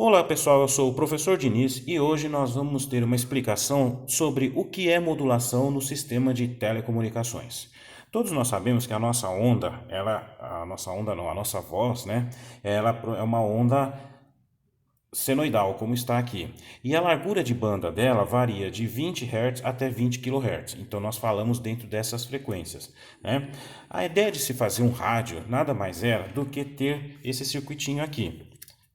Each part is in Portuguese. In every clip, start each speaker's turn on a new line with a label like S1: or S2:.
S1: Olá pessoal, eu sou o professor Diniz e hoje nós vamos ter uma explicação sobre o que é modulação no sistema de telecomunicações. Todos nós sabemos que a nossa onda, a nossa onda não, a nossa voz, né? Ela é uma onda senoidal, como está aqui. E a largura de banda dela varia de 20 Hz até 20 kHz. Então nós falamos dentro dessas frequências, né? A ideia de se fazer um rádio nada mais era do que ter esse circuitinho aqui.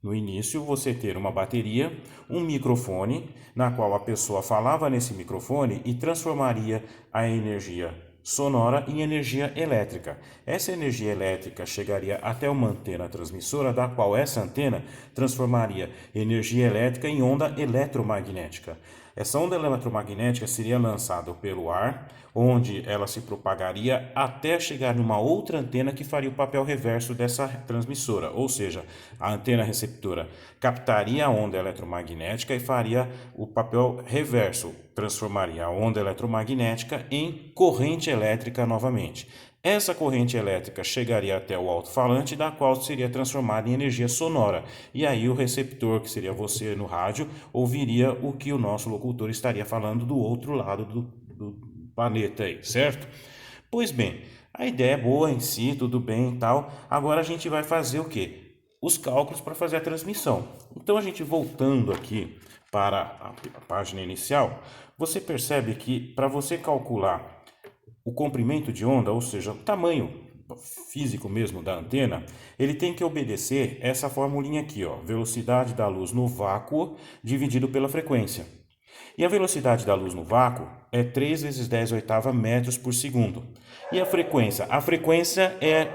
S1: No início, você ter uma bateria, um microfone, na qual a pessoa falava nesse microfone e transformaria a energia sonora em energia elétrica. Essa energia elétrica chegaria até uma antena transmissora, da qual essa antena transformaria energia elétrica em onda eletromagnética. Essa onda eletromagnética seria lançada pelo ar, onde ela se propagaria até chegar numa outra antena que faria o papel reverso dessa transmissora, ou seja, a antena receptora captaria a onda eletromagnética e faria o papel reverso, transformaria a onda eletromagnética em corrente elétrica novamente. Essa corrente elétrica chegaria até o alto-falante, da qual seria transformada em energia sonora. E aí o receptor, que seria você no rádio, ouviria o que o nosso locutor estaria falando do outro lado do planeta aí, certo? Pois bem, a ideia é boa em si, tudo bem e tal. Agora a gente vai fazer o quê? Os cálculos para fazer a transmissão. Então a gente voltando aqui para a página inicial, você percebe que para você calcular o comprimento de onda, ou seja, o tamanho físico mesmo da antena, ele tem que obedecer essa formulinha aqui, ó, velocidade da luz no vácuo dividido pela frequência. E a velocidade da luz no vácuo é 3 vezes 10 oitava metros por segundo. E a frequência? A frequência é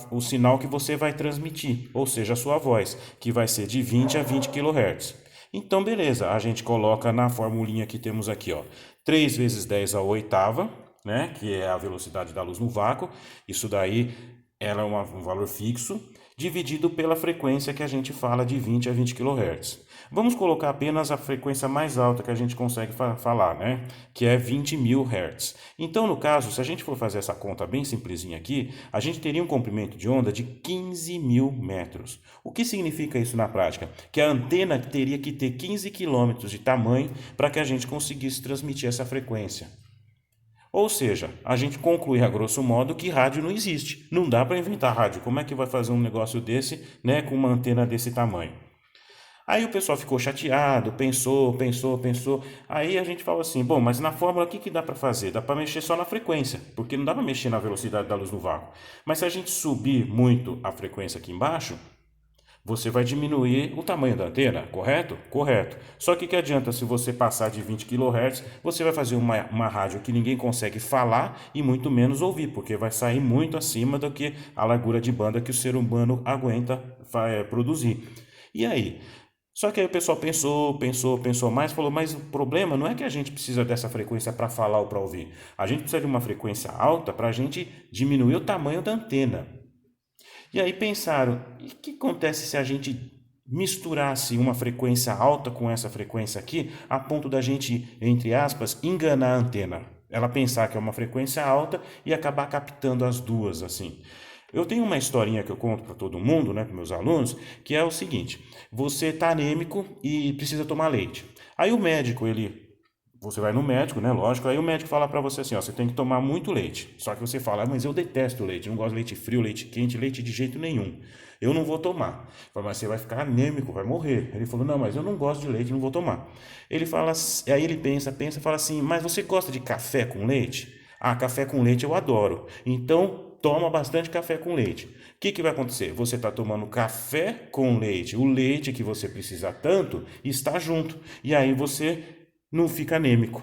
S1: o sinal que você vai transmitir, ou seja, a sua voz, que vai ser de 20 a 20 kHz. Então, beleza, a gente coloca na formulinha que temos aqui, ó, 3 vezes 10 a oitava, né, que é a velocidade da luz no vácuo. Isso daí ela é um valor fixo, dividido pela frequência que a gente fala de 20 a 20 kHz. Vamos colocar apenas a frequência mais alta que a gente consegue falar, né? Que é 20.000 Hz. Então, no caso, se a gente for fazer essa conta bem simplesinha aqui, a gente teria um comprimento de onda de 15.000 metros. O que significa isso na prática? Que a antena teria que ter 15 quilômetros de tamanho para que a gente conseguisse transmitir essa frequência. Ou seja, a gente conclui a grosso modo que rádio não existe. Não dá para inventar rádio. Como é que vai fazer um negócio desse, né, com uma antena desse tamanho? Aí o pessoal ficou chateado, pensou. Aí a gente falou assim, bom, mas na fórmula o que dá para fazer? Dá para mexer só na frequência, porque não dá para mexer na velocidade da luz no vácuo. Mas se a gente subir muito a frequência aqui embaixo, você vai diminuir o tamanho da antena, correto? Correto. Só que adianta se você passar de 20 kHz, você vai fazer uma rádio que ninguém consegue falar e muito menos ouvir, porque vai sair muito acima do que a largura de banda que o ser humano aguenta produzir. E aí? Só que aí o pessoal pensou mais, falou, mas o problema não é que a gente precisa dessa frequência para falar ou para ouvir. A gente precisa de uma frequência alta para a gente diminuir o tamanho da antena. E aí pensaram, e o que acontece se a gente misturasse uma frequência alta com essa frequência aqui, a ponto da gente, entre aspas, enganar a antena? Ela pensar que é uma frequência alta e acabar captando as duas, assim. Eu tenho uma historinha que eu conto para todo mundo, né, para meus alunos, que é o seguinte: você está anêmico e precisa tomar leite. Aí o médico, você vai no médico, né? Lógico. Aí o médico fala para você assim, ó, você tem que tomar muito leite. Só que você fala, mas eu detesto leite, não gosto de leite frio, leite quente, leite de jeito nenhum. Eu não vou tomar. Fala, mas você vai ficar anêmico, vai morrer. Ele falou, não, mas eu não gosto de leite, não vou tomar. Ele fala, aí ele pensa, fala assim, mas você gosta de café com leite? Ah, café com leite eu adoro. Então toma bastante café com leite. O que vai acontecer? Você está tomando café com leite. O leite que você precisa tanto está junto. E aí você não fica anêmico.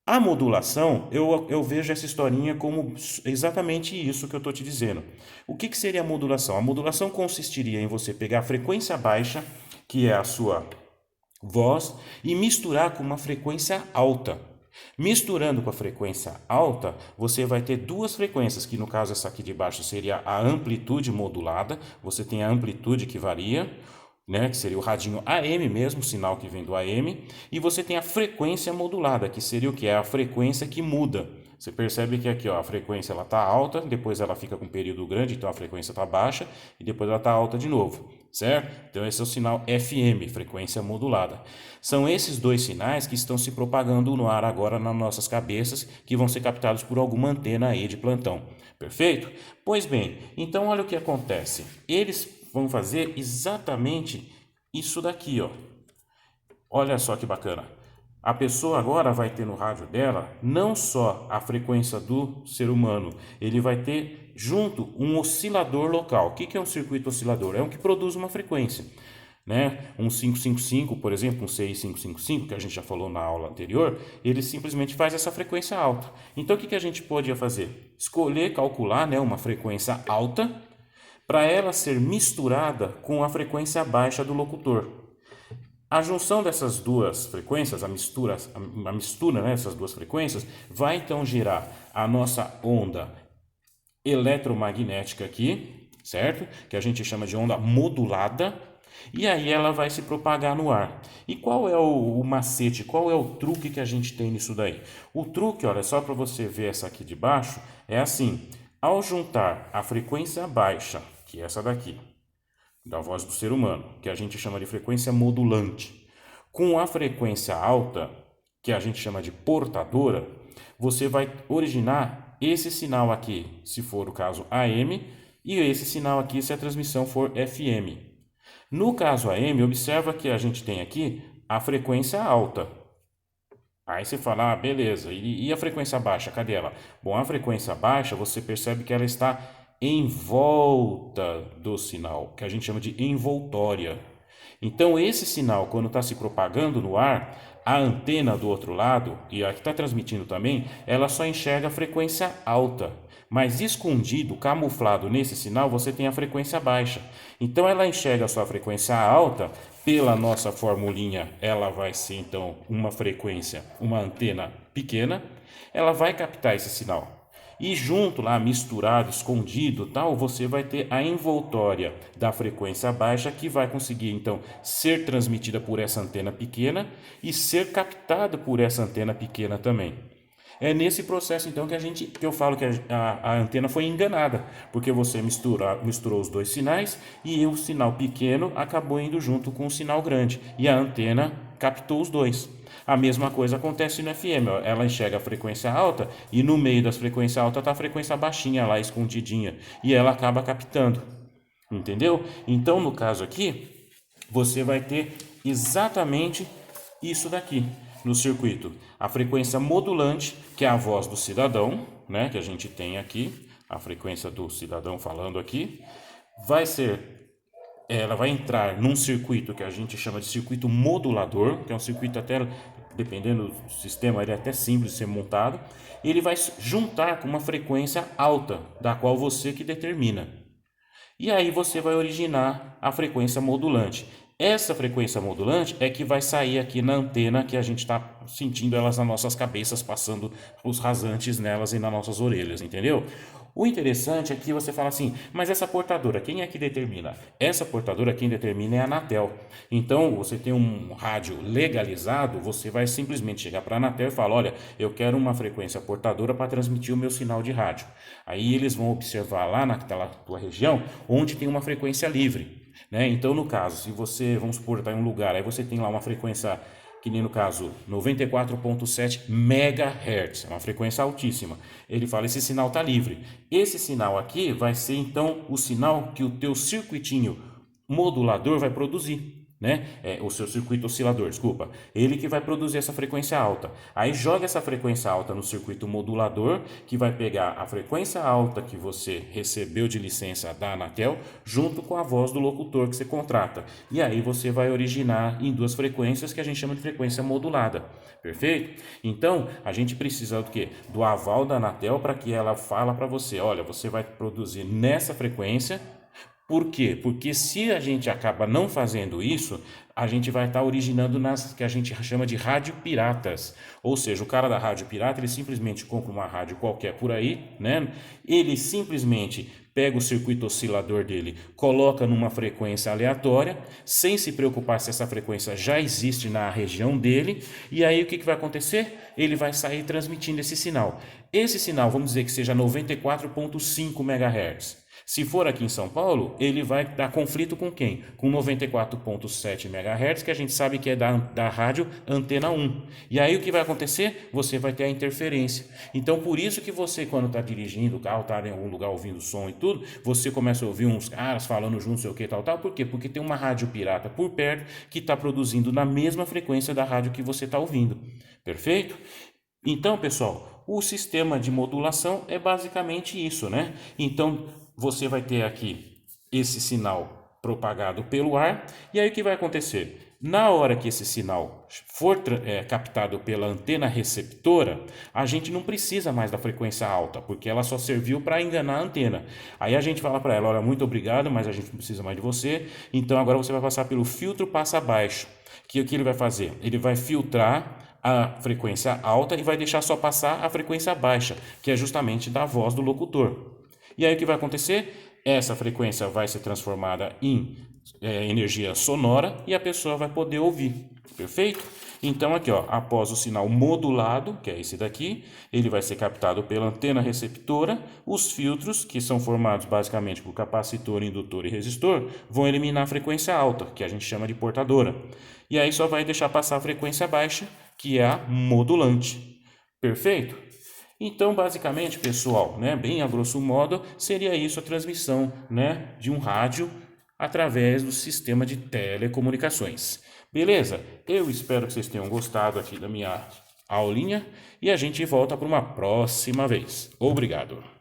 S1: A modulação, eu vejo essa historinha como exatamente isso que eu estou te dizendo. O que seria a modulação? A modulação consistiria em você pegar a frequência baixa, que é a sua voz, e misturar com uma frequência alta. Misturando com a frequência alta, você vai ter duas frequências, que no caso essa aqui de baixo seria a amplitude modulada. Você tem a amplitude que varia, né, que seria o radinho AM mesmo, o sinal que vem do AM, e você tem a frequência modulada, que seria o que? É a frequência que muda, Você percebe que aqui, ó, a frequência ela está alta, depois ela fica com um período grande, então a frequência está baixa, e depois ela está alta de novo, certo? Então esse é o sinal FM, frequência modulada. São esses dois sinais que estão se propagando no ar agora nas nossas cabeças, que vão ser captados por alguma antena aí de plantão. Perfeito? Pois bem, então olha o que acontece. Eles vão fazer exatamente isso daqui, ó. Olha só que bacana. A pessoa agora vai ter no rádio dela não só a frequência do ser humano, ele vai ter junto um oscilador local. O que é um circuito oscilador? É um que produz uma frequência, né? Um 555, por exemplo, um CI 555, que a gente já falou na aula anterior, ele simplesmente faz essa frequência alta. Então, o que a gente podia fazer? Escolher, calcular, né, uma frequência alta para ela ser misturada com a frequência baixa do locutor. A junção dessas duas frequências, a mistura né, dessas duas frequências, vai então gerar a nossa onda eletromagnética aqui, certo? Que a gente chama de onda modulada, e aí ela vai se propagar no ar. E qual é o macete, qual é o truque que a gente tem nisso daí? O truque, olha, só para você ver essa aqui de baixo, é assim: ao juntar a frequência baixa, que é essa daqui, da voz do ser humano, que a gente chama de frequência modulante, com a frequência alta, que a gente chama de portadora, você vai originar esse sinal aqui, se for o caso AM, e esse sinal aqui se a transmissão for FM. No caso AM, observa que a gente tem aqui a frequência alta. Aí você fala, ah, beleza, e a frequência baixa, cadê ela? Bom, a frequência baixa, você percebe que ela está em volta do sinal, que a gente chama de envoltória. Então, esse sinal, quando está se propagando no ar, a antena do outro lado, e a que está transmitindo também, ela só enxerga a frequência alta. Mas escondido, camuflado nesse sinal, você tem a frequência baixa. Então, ela enxerga a sua frequência alta, pela nossa formulinha, ela vai ser, então, uma frequência, uma antena pequena, ela vai captar esse sinal. E junto lá, misturado, escondido, tal, você vai ter a envoltória da frequência baixa que vai conseguir então ser transmitida por essa antena pequena e ser captada por essa antena pequena também. É nesse processo então que eu falo que a antena foi enganada, porque você misturou os dois sinais e o sinal pequeno acabou indo junto com o sinal grande e a antena captou os dois. A mesma coisa acontece no FM, ó. Ela enxerga a frequência alta e no meio das frequências altas está a frequência baixinha lá, escondidinha, e ela acaba captando, entendeu? Então, no caso aqui, você vai ter exatamente isso daqui no circuito. A frequência modulante, que é a voz do cidadão, né, que a gente tem aqui, a frequência do cidadão falando aqui, ela vai entrar num circuito que a gente chama de circuito modulador, que é um circuito até, dependendo do sistema, ele é até simples de ser montado. Ele vai juntar com uma frequência alta, da qual você que determina. E aí você vai originar a frequência modulante. Essa frequência modulante é que vai sair aqui na antena, que a gente está sentindo elas nas nossas cabeças, passando os rasantes nelas e nas nossas orelhas, entendeu? O interessante é que você fala assim, mas essa portadora, quem é que determina? Essa portadora, quem determina é a Anatel. Então, você tem um rádio legalizado, você vai simplesmente chegar para a Anatel e falar, olha, eu quero uma frequência portadora para transmitir o meu sinal de rádio. Aí eles vão observar lá naquela tua região, onde tem uma frequência livre, né? Então, no caso, se você, vamos supor, está em um lugar, aí você tem lá uma frequência, que nem no caso 94.7 MHz, é uma frequência altíssima. Ele fala, esse sinal está livre. Esse sinal aqui vai ser então o sinal que o teu circuitinho modulador vai produzir, né? O seu circuito oscilador, desculpa. Ele que vai produzir essa frequência alta. Aí joga essa frequência alta no circuito modulador, que vai pegar a frequência alta que você recebeu de licença da Anatel, junto com a voz do locutor que você contrata. E aí você vai originar em duas frequências que a gente chama de frequência modulada. Perfeito? Então, a gente precisa do quê? Do aval da Anatel para que ela fala para você, olha, você vai produzir nessa frequência. Por quê? Porque se a gente acaba não fazendo isso, a gente vai estar originando nas que a gente chama de rádio piratas. Ou seja, o cara da rádio pirata, ele simplesmente compra uma rádio qualquer por aí, né? Ele simplesmente pega o circuito oscilador dele, coloca numa frequência aleatória, sem se preocupar se essa frequência já existe na região dele, e aí o que vai acontecer? Ele vai sair transmitindo esse sinal. Esse sinal, vamos dizer que seja 94,5 MHz. Se for aqui em São Paulo, ele vai dar conflito com quem? Com 94,7 MHz, que a gente sabe que é da rádio Antena 1. E aí o que vai acontecer? Você vai ter a interferência. Então, por isso que você, quando está dirigindo o carro, está em algum lugar ouvindo som e tudo, você começa a ouvir uns caras falando junto, sei o que, tal. Por quê? Porque tem uma rádio pirata por perto que está produzindo na mesma frequência da rádio que você está ouvindo. Perfeito? Então, pessoal, o sistema de modulação é basicamente isso, né? Então, você vai ter aqui esse sinal propagado pelo ar, e aí o que vai acontecer? Na hora que esse sinal for captado pela antena receptora, a gente não precisa mais da frequência alta, porque ela só serviu para enganar a antena. Aí a gente fala para ela, olha, muito obrigado, mas a gente não precisa mais de você, então agora você vai passar pelo filtro passa baixo. Que o que ele vai fazer? Ele vai filtrar a frequência alta e vai deixar só passar a frequência baixa, que é justamente da voz do locutor. E aí o que vai acontecer? Essa frequência vai ser transformada em energia sonora e a pessoa vai poder ouvir. Perfeito? Então aqui, ó, após o sinal modulado, que é esse daqui, ele vai ser captado pela antena receptora. Os filtros, que são formados basicamente por capacitor, indutor e resistor, vão eliminar a frequência alta, que a gente chama de portadora. E aí só vai deixar passar a frequência baixa, que é a modulante. Perfeito? Então, basicamente, pessoal, né, bem a grosso modo, seria isso a transmissão, né, de um rádio através do sistema de telecomunicações. Beleza? Eu espero que vocês tenham gostado aqui da minha aulinha e a gente volta para uma próxima vez. Obrigado.